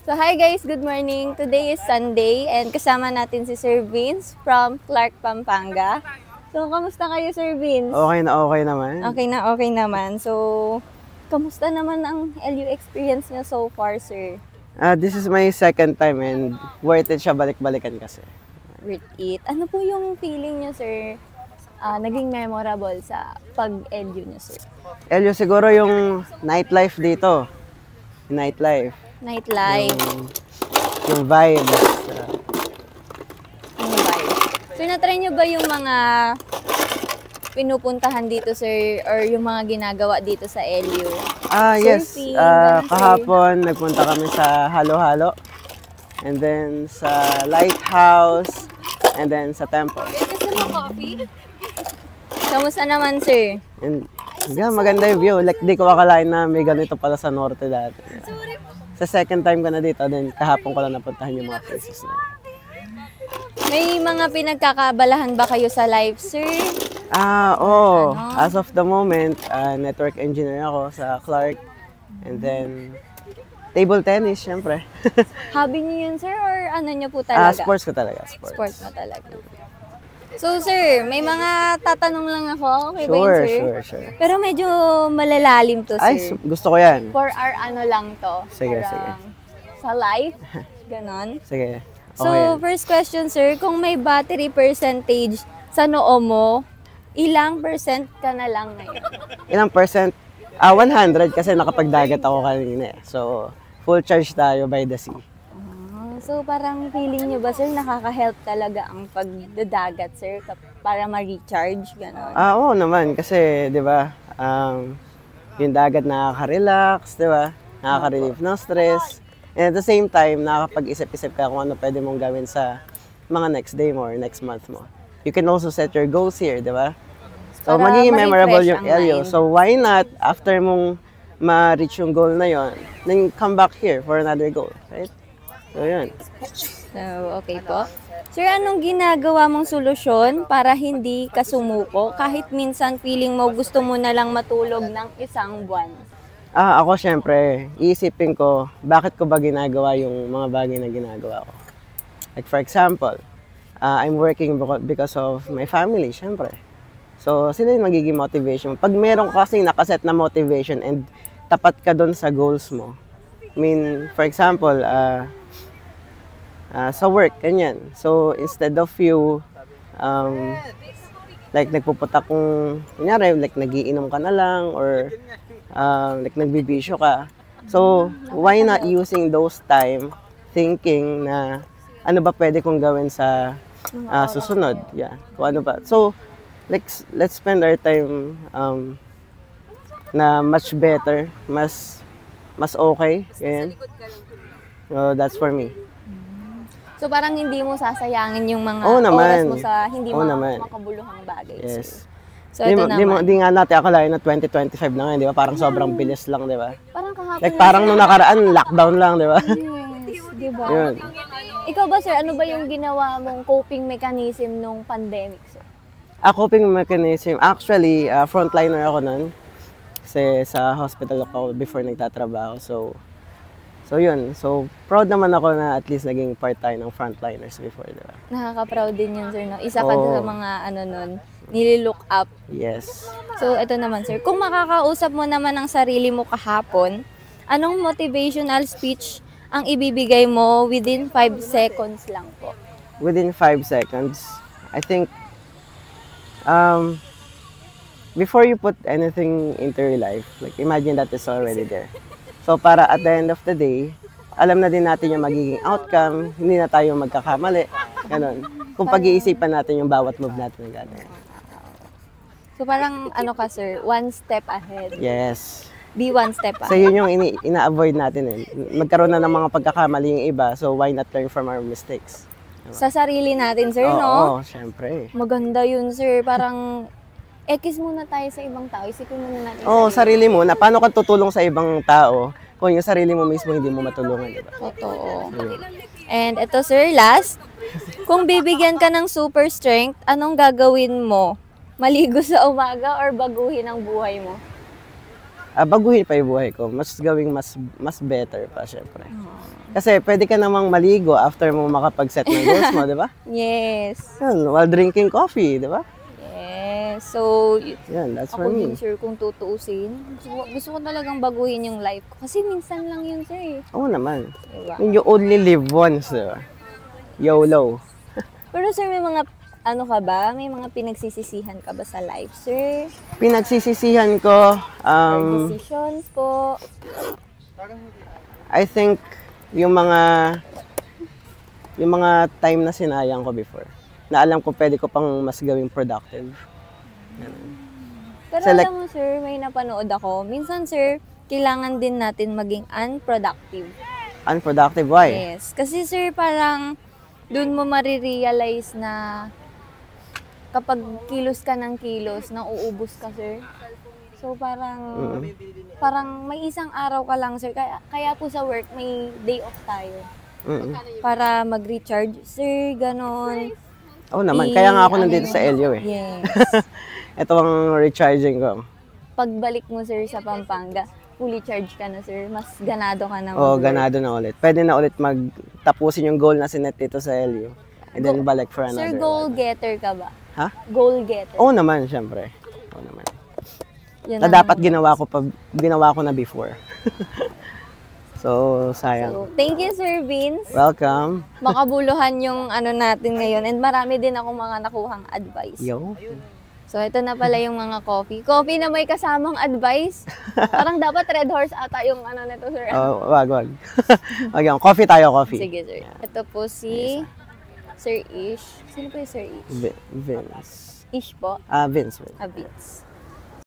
So hi guys, good morning. Today is Sunday and kasama natin si Sir Vince from Clark, Pampanga. So kamusta kayo, Sir Vince? Okay naman. Okay naman. So kamusta naman ang LU experience niyo so far, sir? This is my second time and worth it siya balik-balikan kasi. Worth it. Ano po yung feeling niyo, sir? Naging memorable sa pag-LU niyo, sir? LU siguro yung nightlife dito. Nightlife. Yung vibe. Yung vibe. So na-try niyo ba yung mga pinupuntahan dito, sir, or yung mga ginagawa dito sa LU? Yes. Surfing, ganun, sir. Kahapon nagpunta kami sa Halo-Halo. And then sa Lighthouse. And then sa Temple. Kamusta naman, sir? And yeah, maganda yung view. Like, di ko akalain na may ganito pala sa norte dati. Sa second time ko na dito, then kahapon ko lang napuntahan yung mga places na yun. May mga pinagkakabalahan ba kayo sa life, sir? Oo. As of the moment, network engineer ako sa Clark. And then, table tennis, syempre. Hobby niyo yun, sir, or ano niyo po talaga? Sports ko talaga. Sports mo talaga. So, sir, may mga tatanong lang ako. Okay ba yun, sir? Sure. Pero medyo malalalim to, sir. Ay, gusto ko yan. For our ano lang to. Sige. Sa life. Ganon. Sige. So, first question, sir. Kung may battery percentage sa noo mo, ilang percent ka na lang ngayon? Ilang percent? 100 kasi nakapagdagat ako kanina eh. So, full charge tayo by the sea. So, parang feeling nyo ba, sir, nakaka-help talaga ang pagdadagat, sir, para ma-recharge, gano'n? Oo naman, kasi, di ba, yung dagat nakaka-relax, di ba? Nakaka-relieve ng stress. And at the same time, nakakapag-isip-isip ka kung ano pwede mong gawin sa mga next day mo or next month mo. You can also set your goals here, di ba? So, Para magiging memorable yung ma-refresh ang LU. mind. So, why not, after mong ma-reach yung goal na yon, then come back here for another goal, right? So, yun. So, okay po. Sir, anong ginagawa mong solusyon para hindi ka sumuko kahit minsan feeling mo gusto mo na lang matulog ng isang buwan? Ako syempre, iisipin ko, bakit ko ba ginagawa yung mga bagay na ginagawa ko? Like for example, I'm working because of my family, syempre. So, sila yung magiging motivation. Pag meron ka kasing nakaset na motivation and tapat ka doon sa goals mo, I mean, for example, sa work, ganyan. So, instead of you, like nagpuputak kung, kunyari, like nagiinom ka na lang or like nagbibisyo ka. So, why not using those time thinking na ano ba pwede kong gawin sa susunod? Yeah, kung ano ba. So, let's spend our time na much better, mas okay. Ganyan. So, that's for me. So, parang hindi mo sasayangin yung mga oras naman. mo sa hindi Naman. makabuluhang bagay. Yes. So, ito naman. Di nga natin akalain na 2025 na ngayon, di ba? Parang sobrang bilis lang, di ba? Parang kahapon. Like parang nung nakaraan, lockdown lang, di ba? Yes, di ba? Yun. Ikaw ba, sir, ano ba yung ginawa mong coping mechanism nung pandemic, sir? Coping mechanism, actually, frontliner ako nun. Kasi sa hospital ako before nagtatrabaho. So yun. So, proud naman ako na at least naging part tayo ng frontliners before, di ba? Nakaka-proud din yun, sir, no? Isa ka sa mga, nililook up. Yes. So, ito naman, sir. Kung makakausap mo naman ang sarili mo kahapon, anong motivational speech ang ibibigay mo within 5 seconds lang po? Within 5 seconds, I think, before you put anything into your life, like imagine that it's already there. So para at the end of the day, alam na din natin yung magiging outcome, hindi na tayo magkakamali, ganun. Kung pag-iisipan natin yung bawat move natin ng gano'n. So parang ka, sir, one step ahead. Yes. Be one step So ahead. yun yung ina-avoid natin eh. Magkaroon na ng mga pagkakamali yung iba, so why not learn from our mistakes? Sa sarili natin, sir, no? Oo, syempre. Maganda yun, sir. Parang, kiss muna tayo sa ibang tao. Isipin muna natin. Sarili mo, na paano ka tutulong sa ibang tao kung yung sarili mo mismo hindi mo matulungan, di ba? Totoo. And ito, sir, last. Kung bibigyan ka ng super strength, anong gagawin mo? Maligo sa umaga or baguhin ang buhay mo? baguhin pa yung buhay ko. Mas gawing mas better pa, syempre. Kasi pwede ka namang maligo after mo makapag-set ng goals mo, di ba? Yes. Yun, while drinking coffee, di ba? Yes. So, Yan, that's ako for din, me. sir, kung tutuusin, gusto ko talagang baguhin yung life ko. Kasi minsan lang yun, sir. Oo naman. Diba? You only live once, di ba? YOLO. Pero, sir, may mga, ano ka ba? May mga pinagsisisihan ka ba sa life, sir? Pinagsisisihan ko, Or decisions po? I think yung mga time na sinayang ko before, na alam ko pwede ko pang mas gawing productive. Pero Select- alam mo, sir, may napanood ako. Minsan, sir, kailangan din natin maging unproductive. Unproductive, why? Yes. Kasi, sir, parang dun mo marirealize na kapag kilos ka ng kilos, nauubos ka, sir. So, parang may isang araw ka lang, sir. Kaya po sa work, may day off tayo. Para mag-recharge, sir, ganon. Oo naman, kaya nga ako nandito sa LU eh. Yes. Ito ang recharging ko. Pagbalik mo, sir, sa Pampanga, fully charged ka na, sir. Mas ganado ka na Oo, mag-work. ganado na ulit. Pwede na ulit magtapusin yung goal na sinet dito sa LU. And then balik for another Sir, one. goal-getter ka ba? Ha? Goal-getter. Oo naman, syempre. Oo naman. Yun Na ang- dapat ginawa ko na before. So, sayang. So, thank you, Sir Vince. Welcome. Makabuluhan yung ano natin ngayon. And marami din akong mga nakuhang advice. Yo. So, ito na pala yung mga coffee. Coffee na may kasamang advice. Parang dapat Red Horse ata yung ano nito, sir. Wag. Wag yan. Coffee tayo, coffee. Sige, sir. Ito po si Sir Ish. Sino po yung Sir Ish? Vince. Ish po? Vince. Vince.